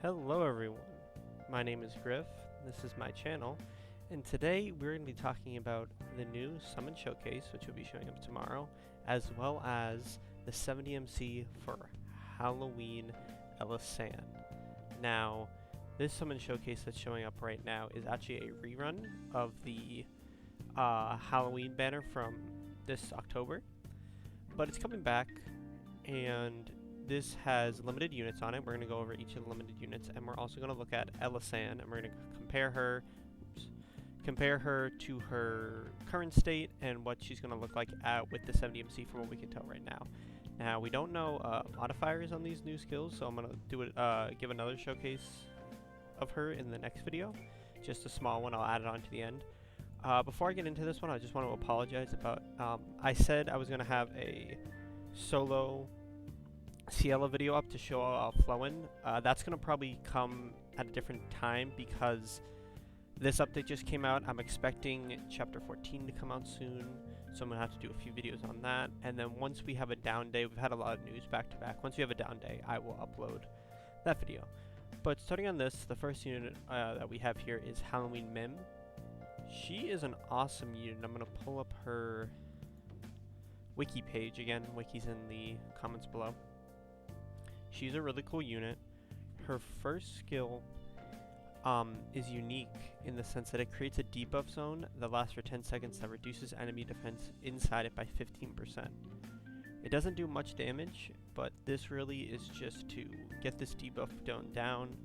Hello everyone, my name is Griff, this is my channel, and today we're going to be talking about the new Summon Showcase, which will be showing up tomorrow, as well as the 70MC for Halloween Elly. Now, this Summon Showcase that's showing up right now is actually a rerun of the Halloween banner from this October, but it's coming back, and this has limited units on it. We're going to go over each of the limited units, and we're also going to look at Elly, and we're going to compare her to her current state and what she's going to look like with the 70MC from what we can tell right now. Now, we don't know modifiers on these new skills, so I'm going to do it, give another showcase of her in the next video. Just a small one, I'll add it on to the end. Before I get into this one, I just want to apologize about, I said I was going to have a solo Ciela video up to show Flowin. That's going to probably come at a different time because this update just came out. I'm expecting Chapter 14 to come out soon, so I'm going to have to do a few videos on that. And then once we have a down day, we've had a lot of news back to back. Once we have a down day, I will upload that video. But starting on this, the first unit that we have here is Halloween Mim. She is an awesome unit. I'm going to pull up her wiki page again. Wiki's in the comments below. She's a really cool unit. Her first skill is unique in the sense that it creates a debuff zone that lasts for 10 seconds that reduces enemy defense inside it by 15%. It doesn't do much damage, but this really is just to get this debuff zone down.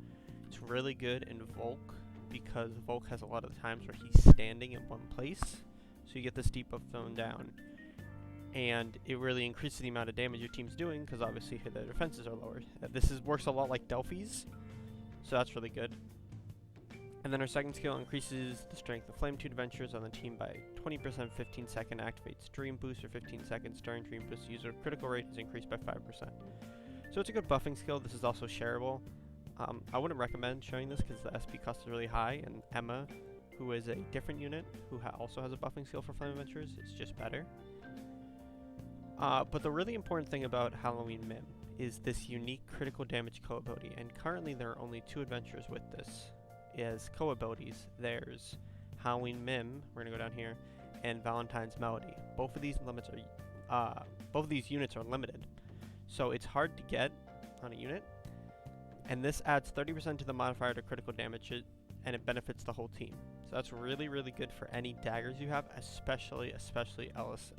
It's really good in Volk because Volk has a lot of times where he's standing in one place, so you get this debuff zone down. And it really increases the amount of damage your team's doing because obviously their defenses are lower. This works a lot like Delphi's, so that's really good. And then our second skill increases the strength of Flame 2 adventures on the team by 20%, 15 second, activates Dream Boost for 15 seconds. During Dream Boost, user critical rate is increased by 5%. So it's a good buffing skill. This is also shareable. I wouldn't recommend showing this because the SP cost is really high, and Emma, who is a different unit, who also has a buffing skill for Flame adventures, is just better. But the really important thing about Halloween Mim is this unique critical damage co-ability, and currently there are only 2 adventures with this as co-abilities. There's Halloween Mim, we're gonna go down here, and Valentine's Melody. Both of these units are limited, so it's hard to get on a unit, and this adds 30% to the modifier to critical damage, and it benefits the whole team. So that's really, really good for any daggers you have, especially Ezalith.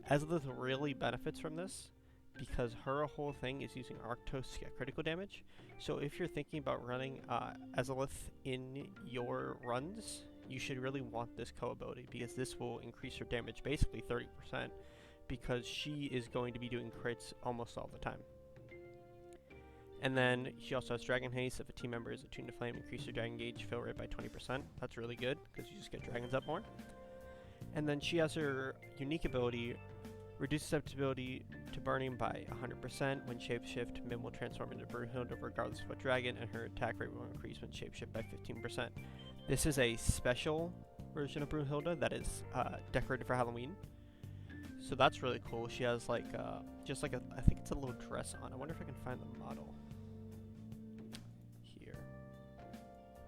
Ezalith really benefits from this because her whole thing is using Arctos to get critical damage. So if you're thinking about running Ezalith in your runs, you should really want this co-ability because this will increase her damage basically 30% because she is going to be doing crits almost all the time. And then she also has Dragon Haste. If a team member is attuned to Flame, increase their Dragon Gauge fill rate by 20%. That's really good because you just get dragons up more. And then she has her unique ability, reduce susceptibility to burning by 100%. When shapeshift, Mim will transform into Brunhilde regardless of what dragon, and her attack rate will increase when shapeshift by 15%. This is a special version of Brunhilde that is decorated for Halloween. So that's really cool. She has like just like I think it's a little dress on. I wonder if I can find the model here.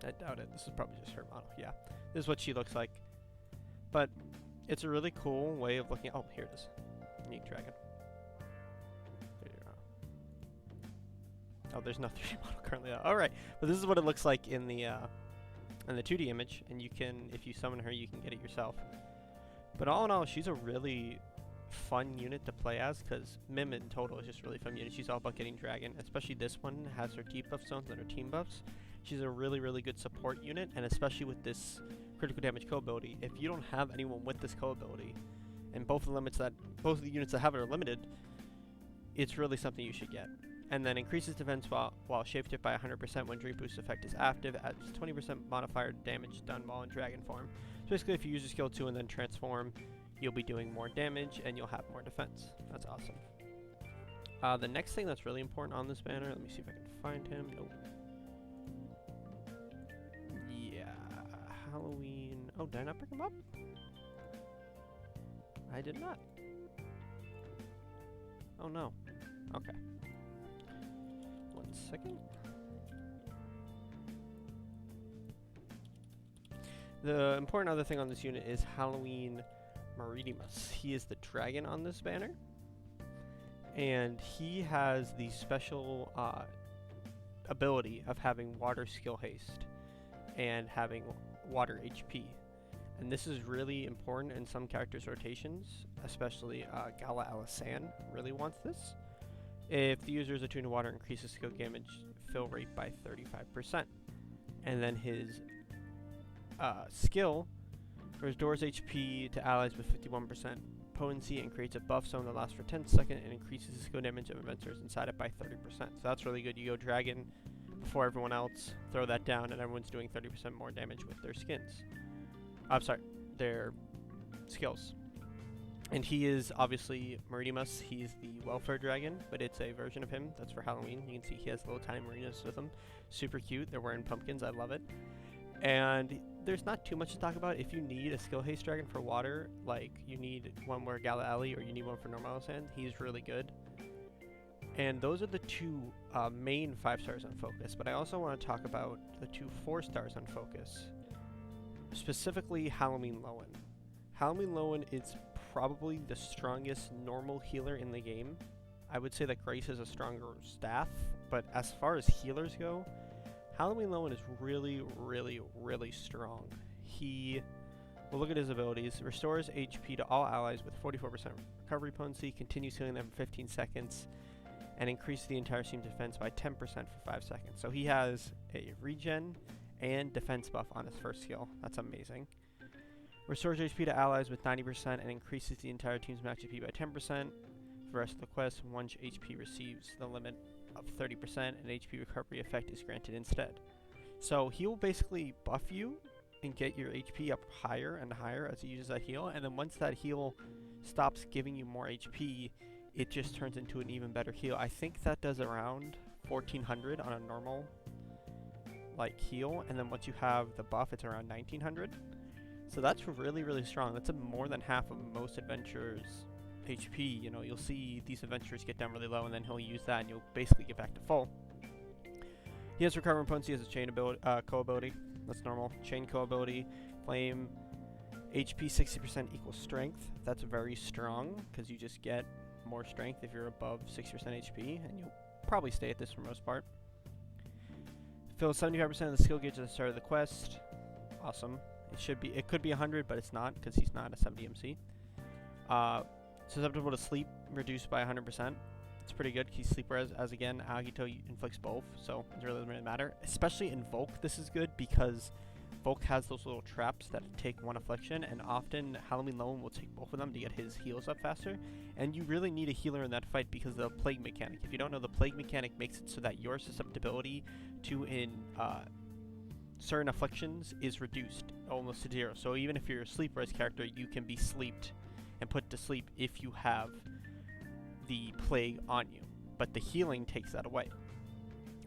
I doubt it. This is probably just her model. Yeah, this is what she looks like. But it's a really cool way of looking at. Oh, here it is. Unique dragon. There you go. Oh, there's no 3D model currently. All right, but this is what it looks like in the 2D image, and you can, if you summon her, you can get it yourself. But all in all, she's a really fun unit to play as because Mim in total is just really fun unit. She's all about getting dragon, especially this one has her debuff zones and her team buffs. She's a really, really good support unit, and especially with this critical damage co-ability, if you don't have anyone with this co-ability, and both of the units that have it are limited, it's really something you should get. And then increases defense while shapeshift by 100% when Dream Boost effect is active, adds 20% modifier damage done while in dragon form. So basically, if you use your skill 2 and then transform, you'll be doing more damage and you'll have more defense. That's awesome. The next thing that's really important on this banner, let me see if I can find him. Nope. Yeah, Halloween. Oh, did I not bring him up? I did not. Oh no. Okay. 1 second. The important other thing on this unit is Halloween Meridimus. He is the dragon on this banner, and he has the special ability of having water skill haste and having water HP. And this is really important in some characters' rotations, especially Gala Alisan really wants this. If the user is attuned to water, increases skill damage fill rate by 35%. And then his skill restores HP to allies with 51% potency and creates a buff zone that lasts for 10 seconds and increases the skill damage of adventurers inside it by 30%. So that's really good. You go dragon before everyone else, throw that down, and everyone's doing 30% more damage with their skins. I'm sorry, their skills. And he is obviously Meridimus. He's the welfare dragon, but it's a version of him that's for Halloween. You can see he has little tiny Meridimus with him. Super cute. They're wearing pumpkins. I love it. And there's not too much to talk about. If you need a skill haste dragon for water, like you need one where Gala Elly or you need one for normal sand, he's really good. And those are the two main 5 stars on focus, but I also want to talk about the 2 4 stars on focus. Specifically Halloween Lowen. Halloween Lowen is probably the strongest normal healer in the game. I would say that Grace is a stronger staff, but as far as healers go, Halloween Lowen is really, really, really strong. Well, look at his abilities. Restores HP to all allies with 44% recovery potency, continues healing them for 15 seconds, and increases the entire team's defense by 10% for 5 seconds. So he has a regen and defense buff on his first skill. That's amazing. Restores HP to allies with 90% and increases the entire team's max HP by 10%. For the rest of the quest, once HP receives the limit of 30%, an HP recovery effect is granted instead. So he will basically buff you and get your HP up higher and higher as he uses that heal, and then once that heal stops giving you more HP, it just turns into an even better heal. I think that does around 1400 on a normal heal, and then once you have the buff, it's around 1900. So that's really, really strong. That's more than half of most adventurers' HP. You know, you'll see these adventurers get down really low, and then he'll use that, and you'll basically get back to full. He has recovering potency as a chain ability, co-ability. That's normal. Chain co-ability. Flame. HP 60% equals strength. That's very strong, because you just get more strength if you're above 60% HP, and you'll probably stay at this for most part. Fills 75% of the skill gauge at the start of the quest. Awesome. It could be 100, but it's not, because he's not a 70 MC. Susceptible to sleep, reduced by 100%. It's pretty good. He's sleeper as again, Agito inflicts both, so it really doesn't really matter. Especially in Volk, this is good, because Volk has those little traps that take 1 affliction, and often Halloween Lowen will take both of them to get his heals up faster. And you really need a healer in that fight because of the plague mechanic. If you don't know, the plague mechanic makes it so that your susceptibility to certain afflictions is reduced almost to 0. So even if you're a sleeper as character, you can be sleeped and put to sleep if you have the plague on you. But the healing takes that away.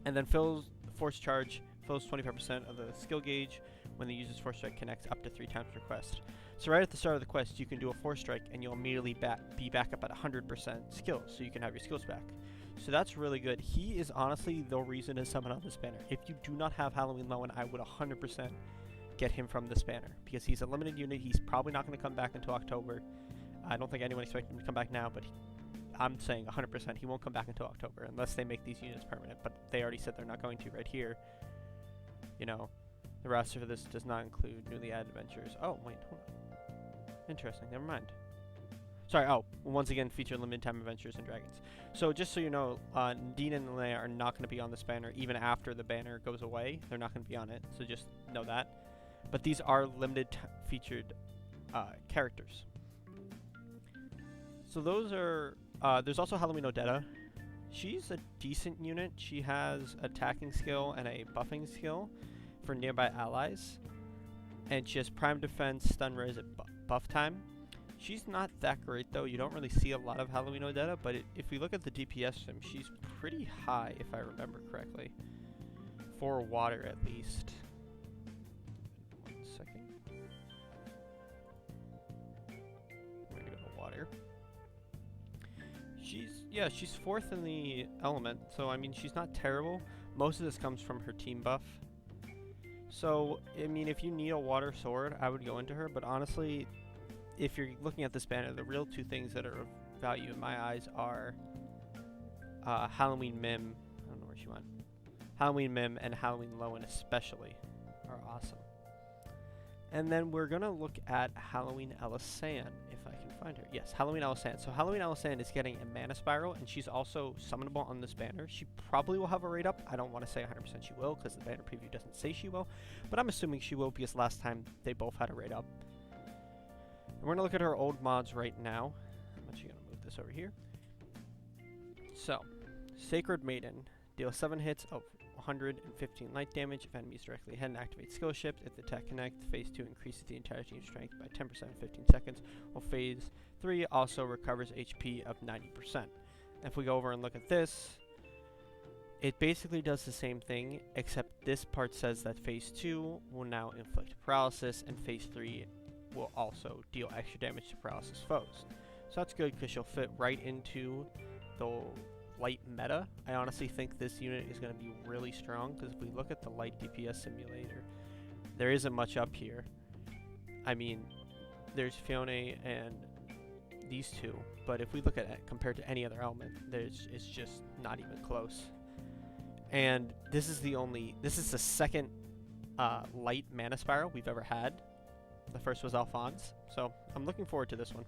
And then Force Charge fills 25% of the skill gauge when the user's Force Strike connects up to 3 times per quest. So right at the start of the quest, you can do a Force Strike and you'll immediately be back up at 100% skills, so you can have your skills back. So that's really good. He is honestly the reason to summon on this banner. If you do not have Halloween Lowen, I would 100% get him from this banner, because he's a limited unit. He's probably not going to come back until October. I don't think anyone expects him to come back now, but I'm saying 100% he won't come back until October unless they make these units permanent, but they already said they're not going to right here. You know, the roster for this does not include newly added adventures. Oh, wait, hold on. Interesting, never mind. Sorry, once again, feature limited time adventures and dragons. So just so you know, Nadine and Leia are not going to be on this banner even after the banner goes away. They're not going to be on it, so just know that. But these are limited featured characters. So those are, there's also Halloween Odetta. She's a decent unit. She has attacking skill and a buffing skill for nearby allies. And she has prime defense, stun raise at buff time. She's not that great though. You don't really see a lot of Halloween Odetta, but if we look at the DPS sim, she's pretty high if I remember correctly. For water at least. 1 second. We're gonna go to water. she's 4th in the element, so I mean she's not terrible. Most of this comes from her team buff. So I mean if you need a water sword, I would go into her, but honestly, if you're looking at this banner, the real two things that are of value in my eyes are Halloween Mim. I don't know where she went. Halloween Mim and Halloween Lowen especially are awesome. And then we're going to look at Halloween Elly, if I can find her. Yes, Halloween Elly. So Halloween Elly is getting a mana spiral, and she's also summonable on this banner. She probably will have a rate up. I don't want to say 100% she will, because the banner preview doesn't say she will. But I'm assuming she will, because last time they both had a rate up. And we're going to look at her old mods right now. I'm actually going to move this over here. So, Sacred Maiden. Deal 7 hits of 115 light damage if enemies directly ahead and activate skill shift. If the attack connect, phase 2 increases the entire team's strength by 10% in 15 seconds, while phase 3 also recovers HP of 90%. If we go over and look at this, it basically does the same thing, except this part says that phase 2 will now inflict paralysis, and phase 3 will also deal extra damage to paralysis foes. So that's good because she'll fit right into the light meta. I honestly think this unit is going to be really strong because if we look at the light DPS simulator, there isn't much up here. I mean, there's Fiona and these two, but if we look at it compared to any other element, it's just not even close. And this is the second light mana spiral we've ever had. The first was Alphonse, so I'm looking forward to this one.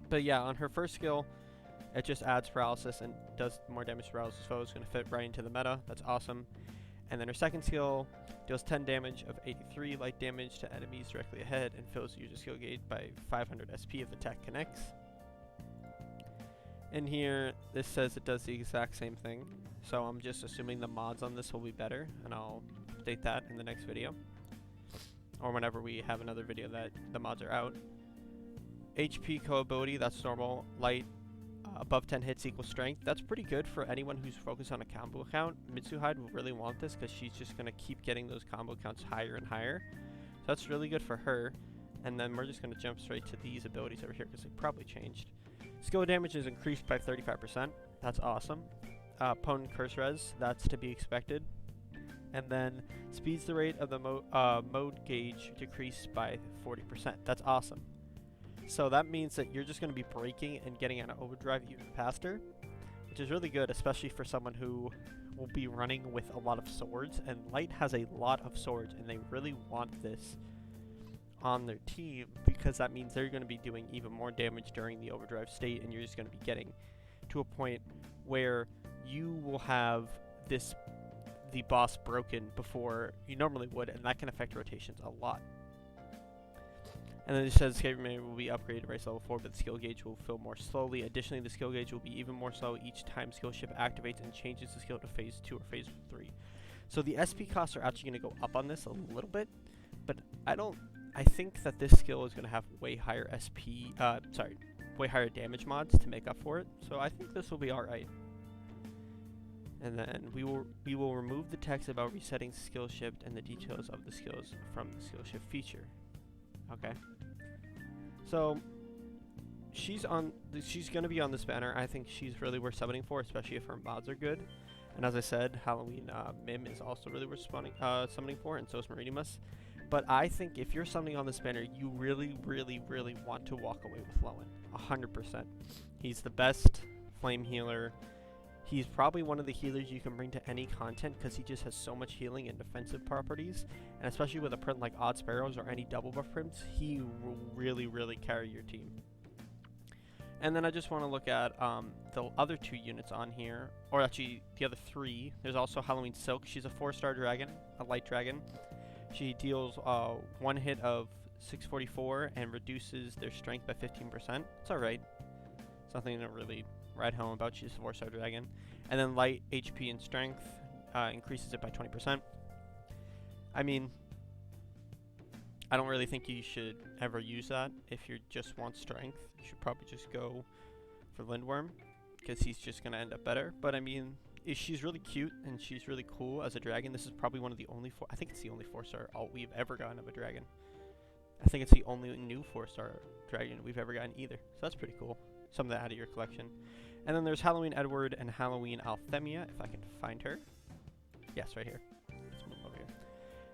But yeah, on her first skill, it just adds paralysis and does more damage to paralysis foes. Going to fit right into the meta. That's awesome. And then her second skill deals 10 damage of 83 light damage to enemies directly ahead and fills the user skill gauge by 500 SP if the attack connects. And here, this says it does the exact same thing. So I'm just assuming the mods on this will be better, and I'll update that in the next video. Or whenever we have another video that the mods are out. HP co-ability, that's normal. Light, above 10 hits equals strength. That's pretty good for anyone who's focused on a combo count. Mitsuhide will really want this because she's just going to keep getting those combo counts higher and higher. So that's really good for her. And then we're just going to jump straight to these abilities over here because they probably changed. Skill damage is increased by 35%. That's awesome. Opponent curse res, that's to be expected. And then speeds the rate of the mode gauge decreased by 40%. That's awesome. So that means that you're just going to be breaking and getting out of overdrive even faster, which is really good, especially for someone who will be running with a lot of swords. And Light has a lot of swords, and they really want this on their team because that means they're going to be doing even more damage during the overdrive state, and you're just going to be getting to a point where you will have the boss broken before you normally would, and that can affect rotations a lot. And then it says escape remainder will be upgraded to race level 4, but the skill gauge will fill more slowly. Additionally, the skill gauge will be even more slow each time skill shift activates and changes the skill to phase 2 or phase 3. So the SP costs are actually going to go up on this a little bit, but I think that this skill is going to have way higher way higher damage mods to make up for it. So I think this will be alright. And then we will remove the text about resetting skill shift and the details of the skills from the skill shift feature. Okay. So she's going to be on this banner. I think she's really worth summoning for, especially if her mods are good. And as I said, Halloween Mim is also really worth summoning for, and so is Marinimus. But I think if you're summoning on this banner, you really, really, really want to walk away with Lowen. 100%. He's the best flame healer. He's probably one of the healers you can bring to any content because he just has so much healing and defensive properties. And especially with a print like Odd Sparrows or any double buff prints, he will really, really carry your team. And then I just want to look at the other 2 units on here, or actually the other 3. There's also Halloween Silk. She's a 4-star dragon, a light dragon. She deals 1 hit of 644 and reduces their strength by 15%. It's alright. Something to really write home about. She's a 4-star dragon. And then light HP and strength increases it by 20%. I mean, I don't really think you should ever use that. If you just want strength, you should probably just go for Lindworm because he's just going to end up better. But I mean, she's really cute and she's really cool as a dragon. This is probably one of the only I think it's the only 4-star alt we've ever gotten of a dragon. I think it's the only new 4-star dragon we've ever gotten either. So that's pretty cool. something out of your collection. And then there's Halloween Edward and Halloween Althemia, if I can find her. Yes, right here. Let's move over here.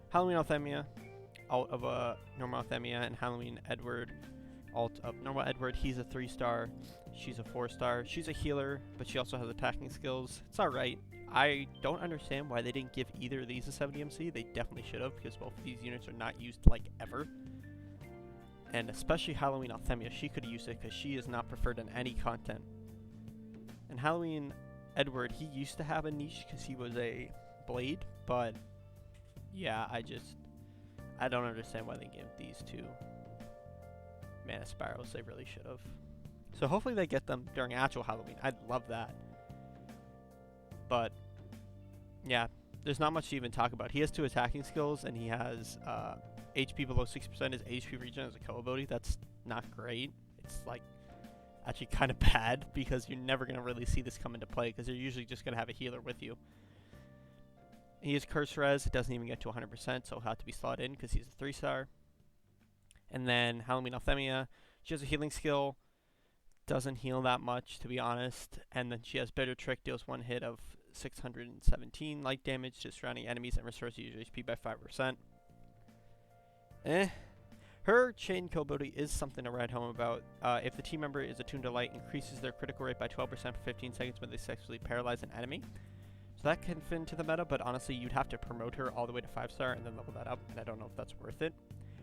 Halloween Althemia, alt of a normal Althemia, and Halloween Edward, alt of normal Edward. He's a 3-star. She's a 4-star. She's a healer, but she also has attacking skills. It's alright. I don't understand why they didn't give either of these a 70 MC. They definitely should have, because both of these units are not used like ever. And especially Halloween Althemia, she could have used it because she is not preferred in any content. And Halloween Edward, he used to have a niche because he was a blade, but yeah, I don't understand why they gave these two Mana Spirals. They really should have. So hopefully they get them during actual Halloween. I'd love that. But yeah, there's not much to even talk about. He has 2 attacking skills, and he has HP below 60% is HP regen as a co ability. That's not great. It's like actually kind of bad because you're never going to really see this come into play because you're usually just going to have a healer with you. He is Curse Res. It doesn't even get to 100%, so he'll have to be slotted in because he's a 3-star. And then Halloween Althemia, she has a healing skill. Doesn't heal that much, to be honest. And then she has Bitter Trick, deals 1 hit of 617 light damage to surrounding enemies and restores user HP by 5%. Her chain co-ability is something to write home about. If the team member is attuned to light, increases their critical rate by 12% for 15 seconds when they successfully paralyze an enemy. So that can fit into the meta, but honestly, you'd have to promote her all the way to 5-star and then level that up, and I don't know if that's worth it.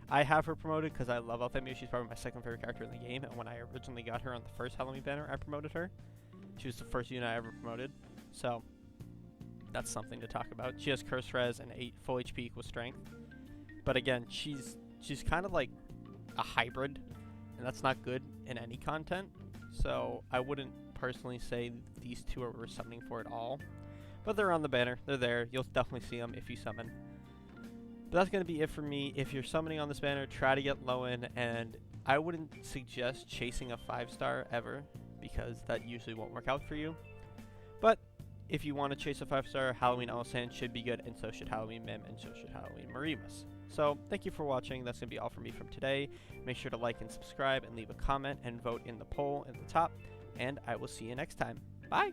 I have her promoted because I love Althemia. She's probably my 2nd favorite character in the game, and when I originally got her on the first Halloween banner, I promoted her. She was the first unit I ever promoted, so that's something to talk about. She has Curse Res and 8 full HP equals strength, but again, she's kind of like a hybrid, and that's not good in any content, so I wouldn't personally say these two are worth summoning for at all. But they're on the banner. They're there. You'll definitely see them if you summon. But that's going to be it for me. If you're summoning on this banner, try to get low in, and I wouldn't suggest chasing a 5-star ever because that usually won't work out for you. But if you want to chase a 5-star, Halloween Alisand should be good, and so should Halloween Mim, and so should Halloween Marimus. So thank you for watching. That's going to be all for me from today. Make sure to like and subscribe and leave a comment and vote in the poll at the top, and I will see you next time. Bye!